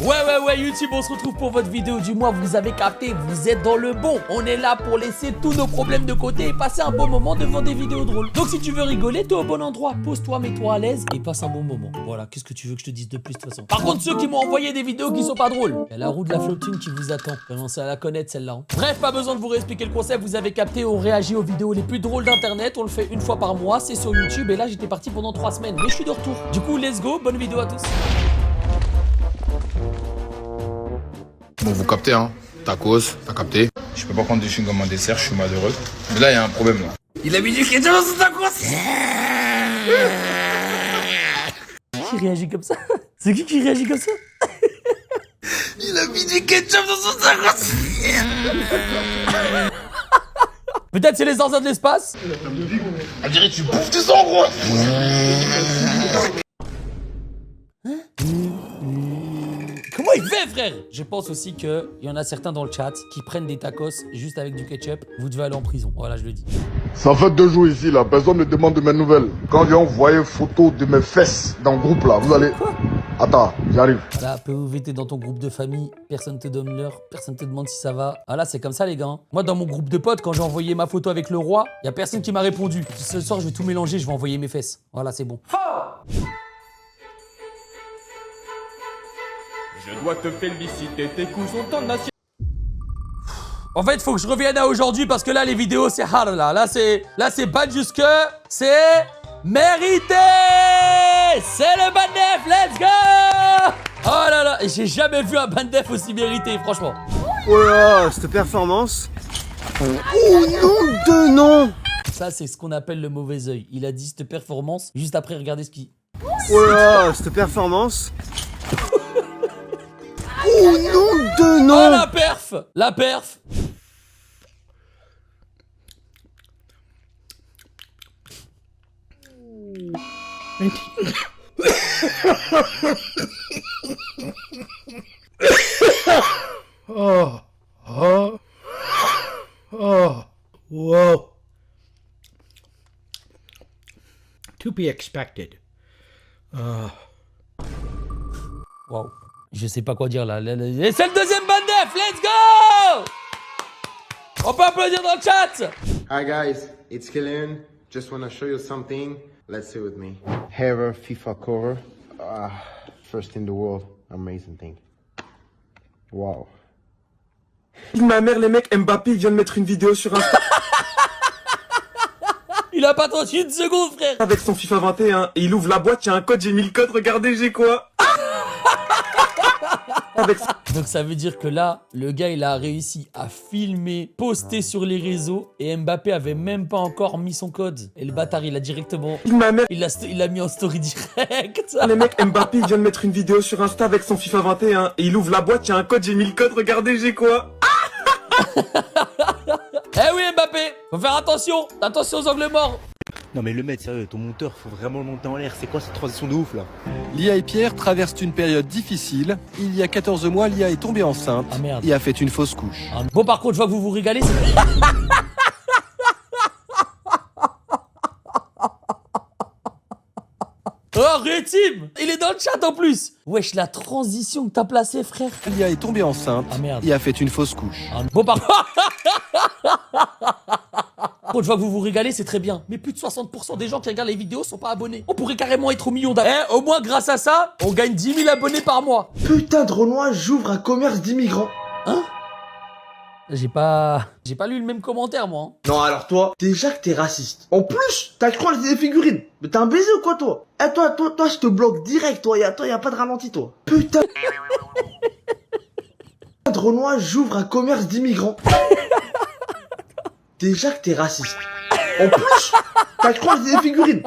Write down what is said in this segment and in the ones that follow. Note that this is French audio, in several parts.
Ouais, YouTube, on se retrouve pour votre vidéo du mois. Vous avez capté, vous êtes dans le bon. On est là pour laisser tous nos problèmes de côté et passer un bon moment devant des vidéos drôles. Donc si tu veux rigoler, t'es au bon endroit. Pose-toi, mets-toi à l'aise et passe un bon moment. Voilà, qu'est-ce que tu veux que je te dise de plus de toute façon. Par contre, ceux qui m'ont envoyé des vidéos qui sont pas drôles, il y a la roue de la flottune qui vous attend. Commencez à la connaître celle-là. Hein. Bref, pas besoin de vous réexpliquer le concept. Vous avez capté, on réagit aux vidéos les plus drôles d'internet. On le fait une fois par mois, c'est sur YouTube. Et là, j'étais parti pendant 3 semaines. Mais je suis de retour. Du coup, let's go, bonne vidéo à tous. Bon, vous captez, hein. Tacos, t'as capté. Je peux pas prendre du chewing-gum en dessert, je suis malheureux. Mais là, il y a un problème, là. Il a mis du ketchup dans son tacos. Qui réagit comme ça? C'est qui réagit comme ça? Il a mis du ketchup dans son tacos. Peut-être c'est les zinzins de l'espace? On dirait que tu bouffes du sang, gros. Comment il fait, frère? Je pense aussi qu'il y en a certains dans le chat qui prennent des tacos juste avec du ketchup. Vous devez aller en prison. Voilà, je le dis. Ça fait 2 jours ici, là. Personne ne demande de mes nouvelles. Quand j'ai envoyé photo de mes fesses dans le groupe, là, vous allez... Quoi? Attends, j'arrive. Voilà, POV, t'es dans ton groupe de famille, personne te donne l'heure, personne te demande si ça va. Voilà, c'est comme ça, les gars. Hein. Moi, dans mon groupe de potes, quand j'ai envoyé ma photo avec le roi, y a personne qui m'a répondu. Ce soir, je vais tout mélanger, je vais envoyer mes fesses. Voilà, c'est bon. Je dois te féliciter, tes coups sont en nation. En fait, faut que je revienne à aujourd'hui parce que là, les vidéos, c'est hard, là. Là, c'est pas jusque, c'est mérité. C'est le Bandef, let's go. Oh là là, j'ai jamais vu un Bandef aussi mérité, franchement. Oh là, cette performance. Oh non de non. Ça, c'est ce qu'on appelle le mauvais œil. Il a dit cette performance, juste après, regardez ce qu'il... Oh là, cette performance. Oh non de non. Oh, la perf. La perf. Whoa. To be expected. Waouh. Je sais pas quoi dire là. Et c'est le deuxième Bandef. Let's go. On peut applaudir dans le chat. Hi guys, it's Kylian. Just want to show you something. Let's see with me. Ever FIFA cover. First in the world. Amazing thing. Wow. Ma mère, les mecs, Mbappé vient de mettre une vidéo sur Insta Il a pas 38 secondes, frère. avec son FIFA 21 et il ouvre la boîte, il y a un code, j'ai mis le code, regardez, j'ai quoi. Avec... Donc ça veut dire que là, le gars, il a réussi à filmer, poster sur les réseaux et Mbappé avait même pas encore mis son code. Et le bâtard, il a directement... Ma mère, Il l'a mis en story direct. les mecs, Mbappé vient de mettre une vidéo sur Insta avec son FIFA 21 et il ouvre la boîte, il y a un code, j'ai mis le code, regardez, j'ai quoi. Eh oui, Mbappé, faut faire attention. Attention aux angles morts. Non mais le mec, sérieux, ton monteur, faut vraiment le monter en l'air. C'est quoi cette transition de ouf là? Lia et Pierre traversent une période difficile. Il y a 14 mois, Lia est tombée enceinte Ah merde. et a fait une fausse couche. Ah, bon, par contre, je vois que vous vous régalez. Oh, Rétim, il est dans le chat en plus. Wesh, la transition que t'as placée, frère. Lia est tombée enceinte Ah merde. et a fait une fausse couche. Ah, bon, par contre, je vois que vous vous régalez, c'est très bien. Mais plus de 60% des gens qui regardent les vidéos sont pas abonnés. On pourrait carrément être au million d'abonnés. Eh, au moins, grâce à ça, on gagne 10 000 abonnés par mois. Putain de Renoir, j'ouvre un commerce d'immigrants. Hein? J'ai pas lu le même commentaire, moi. Hein. Non, alors toi, déjà que t'es raciste. En plus, t'as cru des figurines. Mais t'es un baiser ou quoi, toi? Eh, toi, je te bloque direct, toi, y a pas de ralenti, toi. Putain de Renoir, j'ouvre un commerce d'immigrants. Déjà que t'es raciste. En plus, t'as cru des figurines.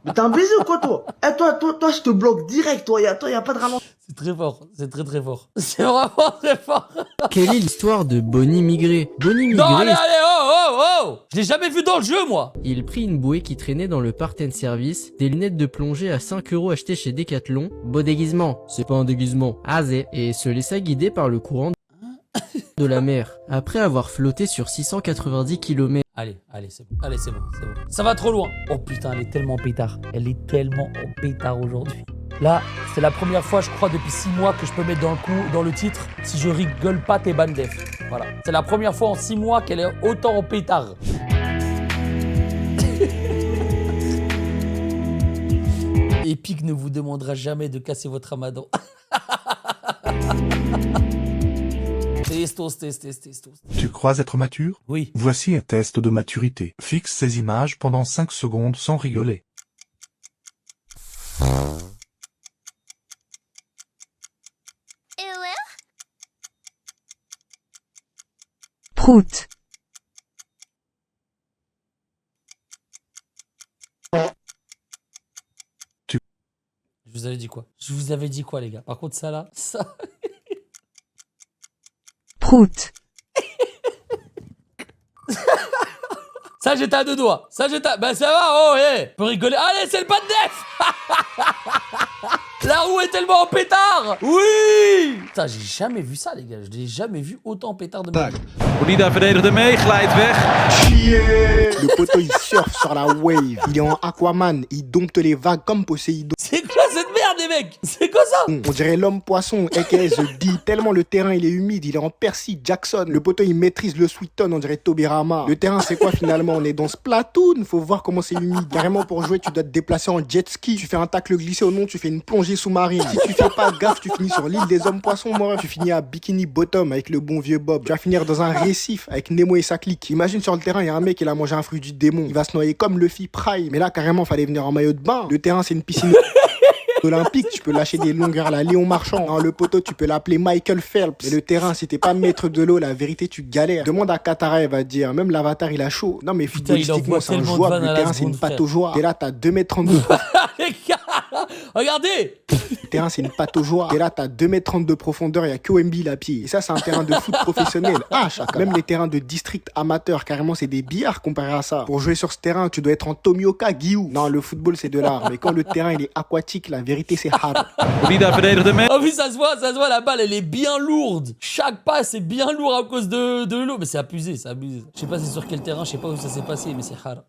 Mais t'es un baiser ou quoi, toi? Eh, toi, je te bloque direct, toi, y a pas de ralenti. C'est très fort, c'est très très fort. C'est vraiment très fort. Quelle est l'histoire de Bonnie Migré? Bonnie Non, Migré, allez, oh. Je l'ai jamais vu dans le jeu, moi. il prit une bouée qui traînait dans le part and service, des lunettes de plongée à 5 € achetées chez Decathlon, beau déguisement, c'est pas un déguisement, azé, et se laissa guider par le courant de la mer, après avoir flotté sur 690 km. Allez, c'est bon. Ça va trop loin. Oh putain, elle est tellement pétard. Elle est tellement en pétard aujourd'hui. Là, c'est la première fois, je crois, depuis 6 mois que je peux mettre dans le titre « Si je rigole pas, t'es ban def ». Voilà. C'est la première fois en 6 mois qu'elle est autant en pétard. Epic ne vous demandera jamais de casser votre ramadan. Testos. Tu crois être mature? Oui. Voici un test de maturité. Fixe ces images pendant 5 secondes sans rigoler. Prout. Je vous avais dit quoi? Je vous avais dit quoi, les gars? Par contre, ça là, ça... Prout. Ça, j'étais à 2 doigts. Ça, j'étais à... Bah, ça va, oh, hé. Peut rigoler. Allez, c'est le ban def. La roue est tellement en pétard. Oui. Putain, j'ai jamais vu ça, les gars. Je n'ai jamais vu autant en pétard de ma vie. Bolida verdedigde mee, glijdt weg. Le poteau il surfe sur la wave, il est en Aquaman, il dompte les vagues comme Poséidon. C'est quoi cette merde, les mecs? C'est quoi ça? On dirait l'homme poisson, aka The D, tellement le terrain il est humide, il est en Percy Jackson. Le poteau il maîtrise le Sweeton, on dirait Tobirama. Le terrain c'est quoi finalement? On est dans Splatoon, faut voir comment c'est humide. Carrément pour jouer tu dois te déplacer en jet ski, tu fais un tacle glissé au nom, tu fais une plongée sous-marine. Si tu fais pas gaffe, tu finis sur l'île des hommes poissons, moi. Tu finis à Bikini Bottom avec le bon vieux Bob. Tu vas finir dans un récif avec Nemo et sa clique. Imagine sur le terrain, il y a un mec, il a mangé un fruit du démon. Il va se noyer comme Luffy Prime. Mais là, carrément, fallait venir en maillot de bain. Le terrain, c'est une piscine olympique. Tu peux lâcher des longueurs à la Léon Marchand. Non, le poteau, tu peux l'appeler Michael Phelps. Et le terrain, si t'es pas maître de l'eau, la vérité, tu galères. Demande à Katara, elle va te dire. Même l'avatar, il a chaud. Non, mais footballistiquement, c'est injouable. Le terrain, c'est une pâte aux joies. T'es là, t'as 2m32. Les gars, regardez. Le terrain, c'est une pâte aux joies. T'es là, t'as 2m30 de profondeur, il y a que Wemby à pied. Et ça, c'est un terrain de foot professionnel. Ah, chacun. Même les terrains de district amateur, carrément, c'est des billards comparé à ça. Pour jouer sur ce terrain, tu dois être en Tomioka, Guiou. Non, le football, c'est de l'art. Mais quand le terrain, il est aquatique, la vérité, c'est hard. Bolida verdedigde mee. Oh oui, ça se voit, la balle, elle est bien lourde. Chaque passe est bien lourd à cause de l'eau. Mais c'est abusé, c'est abusé. Je sais pas c'est sur quel terrain, je sais pas où ça s'est passé, mais c'est hard.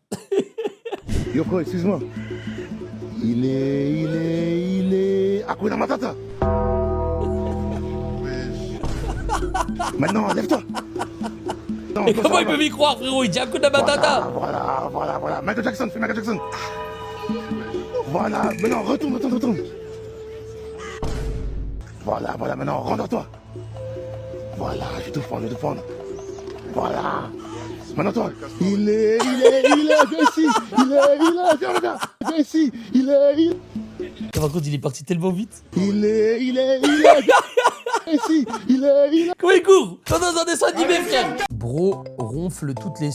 Yoko, excuse-moi. Il est... Hakuna Matata. Maintenant, lève-toi. Non, et comment il peut m'y croire, frérot? Il dit Hakuna Matata. Voilà. Michael Jackson, fais Michael Jackson. Voilà, maintenant, retourne. Voilà, maintenant, rentre-toi. Voilà, je vais tout prendre. Voilà. Maintenant toi, il est, viens ici, viens ici, Par contre, il est parti tellement vite. Il est, viens ici, Comment il court? Dans un dessin animé, frère. Bro ronfle toutes les 1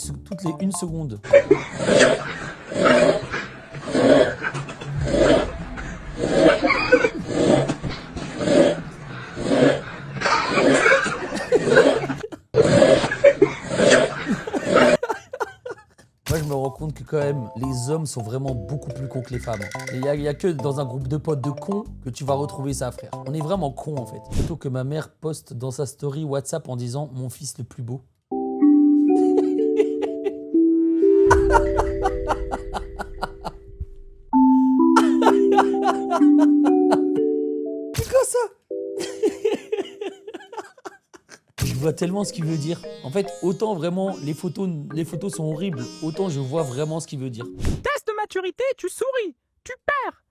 seconde. Moi, je me rends compte que quand même, les hommes sont vraiment beaucoup plus cons que les femmes. Et il y a que dans un groupe de potes de cons que tu vas retrouver ça, frère. On est vraiment cons, en fait. Plutôt que ma mère poste dans sa story WhatsApp en disant « Mon fils le plus beau ». C'est quoi ça? Je vois tellement ce qu'il veut dire. En fait, autant vraiment les photos sont horribles, autant je vois vraiment ce qu'il veut dire. Test de maturité, tu souris, tu perds.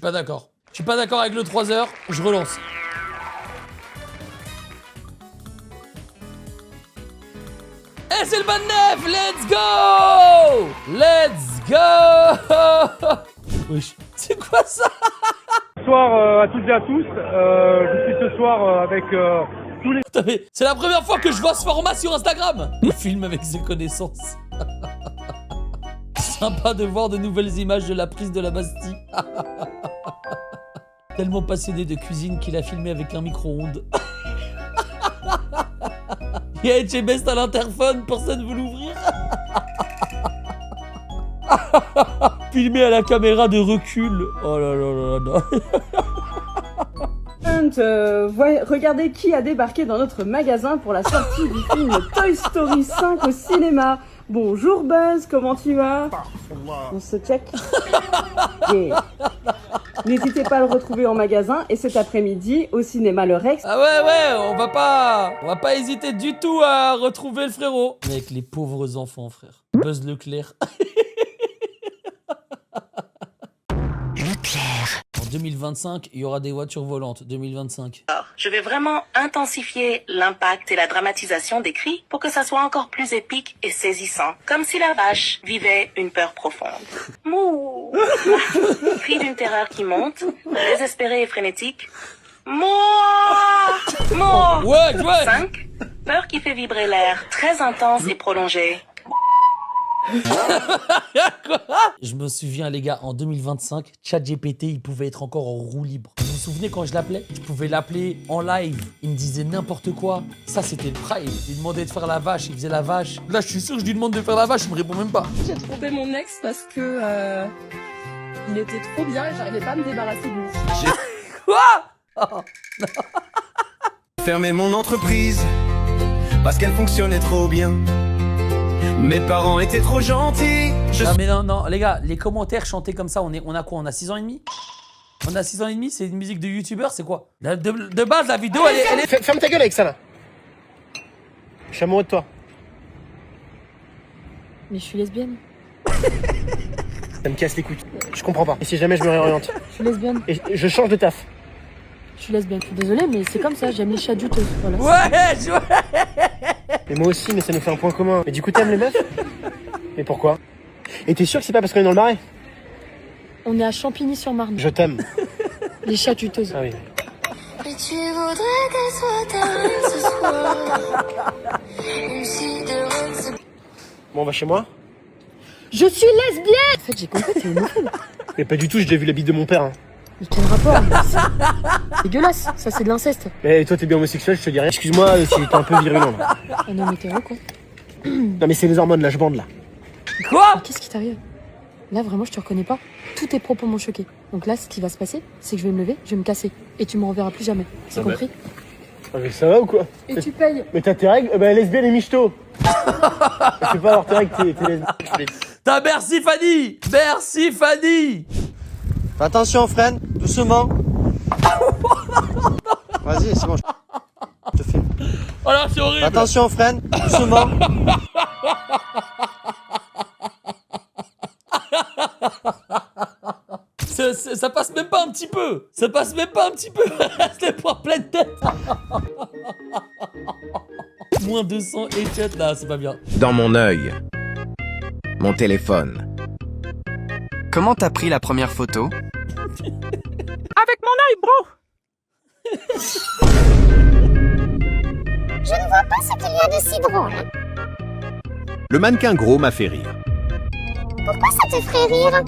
pas d'accord. Je suis pas d'accord avec le 3 heures, je relance. Et c'est le 29, let's go! Let's go! Wesh, c'est quoi ça? Bonsoir à toutes et à tous, je suis ce soir avec tous les... Putain, mais c'est la première fois que je vois ce format sur Instagram. Le film avec ses connaissances. Sympa de voir de nouvelles images de la prise de la Bastille. Tellement passionné de cuisine qu'il a filmé avec un micro-ondes. Il y a HMS à l'interphone, personne veut l'ouvrir. Filmé à la caméra de recul. Oh là là là là. Regardez qui a débarqué dans notre magasin pour la sortie du film Toy Story 5 au cinéma. Bonjour Buzz, comment tu vas? On se check. Yeah. N'hésitez pas à le retrouver en magasin et cet après-midi au cinéma Le Rex. Ah ouais, on va pas hésiter du tout à retrouver le frérot. Avec les pauvres enfants, frère. Buzz Leclerc. Leclerc. En 2025, il y aura des voitures volantes. 2025. Alors, je vais vraiment intensifier l'impact et la dramatisation des cris pour que ça soit encore plus épique et saisissant. Comme si la vache vivait une peur profonde. Mouh! Cri d'une terreur qui monte, désespéré et frénétique. Mouah! Mouah! Ouais. 5. Peur qui fait vibrer l'air, très intense et prolongé. Je me souviens les gars, en 2025, ChatGPT il pouvait être encore en roue libre. Vous vous souvenez quand je l'appelais? Je pouvais l'appeler en live, il me disait n'importe quoi. Ça c'était le prime, il demandait de faire la vache, il faisait la vache. Là je suis sûr que je lui demande de faire la vache, il me répond même pas. J'ai trompé mon ex parce que il était trop bien et j'arrivais pas à me débarrasser de lui. Quoi? Fermer mon entreprise parce qu'elle fonctionnait trop bien. Mes parents étaient trop gentils. Ah mais non, les gars, les commentaires chantés comme ça, on a quoi? On a 6 ans et demi? On a 6 ans et demi, c'est une musique de youtubeur, c'est quoi? De base, la vidéo, elle est... Ferme ta gueule avec ça, là. Je suis amoureux de toi. Mais je suis lesbienne. Ça me casse les couilles. Je comprends pas. Et si jamais je me réoriente? Je suis lesbienne. Et je change de taf. Je suis lesbienne. Je suis désolée, mais c'est comme ça, j'aime les chats juteuses. Voilà. Ouais. Et moi aussi, mais ça nous fait un point commun. Mais du coup, t'aimes les meufs? Mais pourquoi? Et t'es sûr que c'est pas parce qu'on est dans le marais? On est à Champigny-sur-Marne. Je t'aime. Les chats juteuses. Ah oui. Et tu voudrais qu'elle soit ta reine ce soir. Même si demain c'est... Bon, on va chez moi? Je suis lesbienne! En fait, j'ai compris, t'es homophobe. Mais pas du tout, j'ai déjà vu la bite de mon père. Hein. Mais quel rapport? C'est dégueulasse, ça c'est de l'inceste. Mais toi, t'es bien homosexuel, je te dis rien. Excuse-moi si t'es un peu virulent, là. Un homme hétéro, quoi. Non, mais c'est les hormones, là, je bande, là. Quoi? Mais qu'est-ce qui t'arrive? Là, vraiment, je te reconnais pas. Tous tes propos m'ont choqué. Donc là, ce qui va se passer, c'est que je vais me lever, je vais me casser. Et tu me reverras plus jamais. C'est compris? Ah, mais ça va ou quoi? Et tu payes. Mais t'as tes règles? Bah, lesbienne et michto. Tu peux pas avoir tes règles, t'es lesbienne. T'as merci Fanny! Merci Fanny! Fais attention, freine, doucement. Vas-y, c'est bon, je te filme. Oh là, c'est horrible! Fais attention, freine, doucement. Ça passe même pas un petit peu! Ça passe même pas un petit peu! Restez pas pleine tête! Moins 200 headshots, là, c'est pas bien. Dans mon œil. Mon téléphone. Comment t'as pris la première photo? Avec mon œil, bro! Je ne vois pas ce qu'il y a de si drôle. Le mannequin gros m'a fait rire. Pourquoi ça te ferait rire?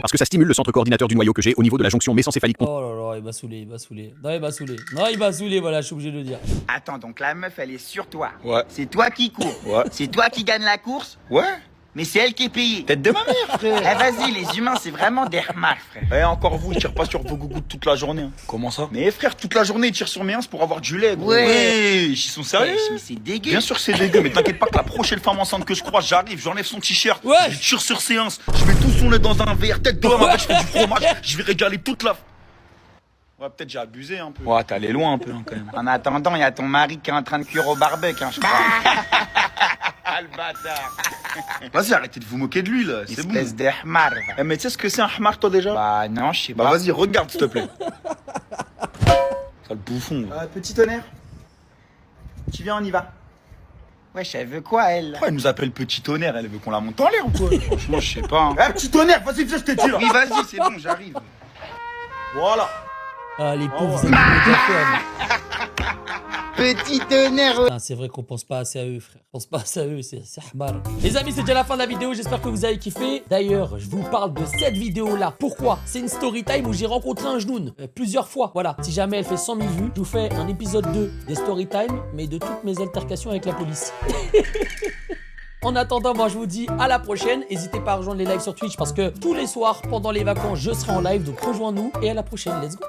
Parce que ça stimule le centre coordinateur du noyau que j'ai au niveau de la jonction mésencéphalique. Oh là là, il m'a saoulé. Non, il m'a saoulé, voilà, je suis obligé de le dire. Attends, donc la meuf, elle est sur toi. Ouais. C'est toi qui cours. Ouais. C'est toi qui gagne la course. Ouais. Mais c'est elle qui est payée. Tête de ma mère, frère. Eh vas-y, les humains, c'est vraiment des remarques, frère. Eh, encore vous, ils tirent pas sur vos gougous toute la journée. Hein. Comment ça? Mais frère, toute la journée, ils tirent sur mes ins pour avoir du lait. Gros. Ouais. Ils sont sérieux? Mais c'est dégueu. Bien sûr que c'est dégueu, mais t'inquiète pas que la prochaine femme enceinte que je croise, j'arrive, j'enlève son t-shirt, ouais. Je tire sur ses ins, je mets tout son lait dans un verre, tête de ma je fais du fromage, je vais régaler toute la... Ouais, peut-être j'ai abusé un peu. Ouais, t'es allé loin un peu, hein, quand même. En attendant, il y a ton mari qui est en train de cuire au barbecue, hein, je crois. Ah, le bâtard. Vas-y, arrêtez de vous moquer de lui, là. C'est bon. Espèce de hmar. Eh, mais tu sais ce que c'est un hmar, toi, déjà? Bah, non, je sais pas. Bah, vas-y, regarde, s'il te plaît. Sale bouffon. Petit tonnerre. Tu viens, on y va. Wesh, elle veut quoi, elle? Pourquoi elle nous appelle petit tonnerre? Elle veut qu'on la monte en l'air ou quoi? Franchement, je sais pas. Hein. Eh, petit tonnerre, vas-y, viens, je te dis là. Oui, vas-y, c'est bon, j'arrive. Voilà. Ah, les pauvres animaux de ferme. Petit tonnerre. C'est vrai qu'on pense pas assez à eux, frère. On pense pas assez à eux, c'est hamar. Les amis, c'est déjà la fin de la vidéo. J'espère que vous avez kiffé. D'ailleurs, je vous parle de cette vidéo-là. Pourquoi? C'est une story time où j'ai rencontré un genoun plusieurs fois. Voilà. Si jamais elle fait 100 000 vues, je vous fais un épisode 2 des story time, mais de toutes mes altercations avec la police. En attendant, moi je vous dis à la prochaine. N'hésitez pas à rejoindre les lives sur Twitch parce que tous les soirs pendant les vacances, je serai en live. Donc rejoins-nous et à la prochaine. Let's go.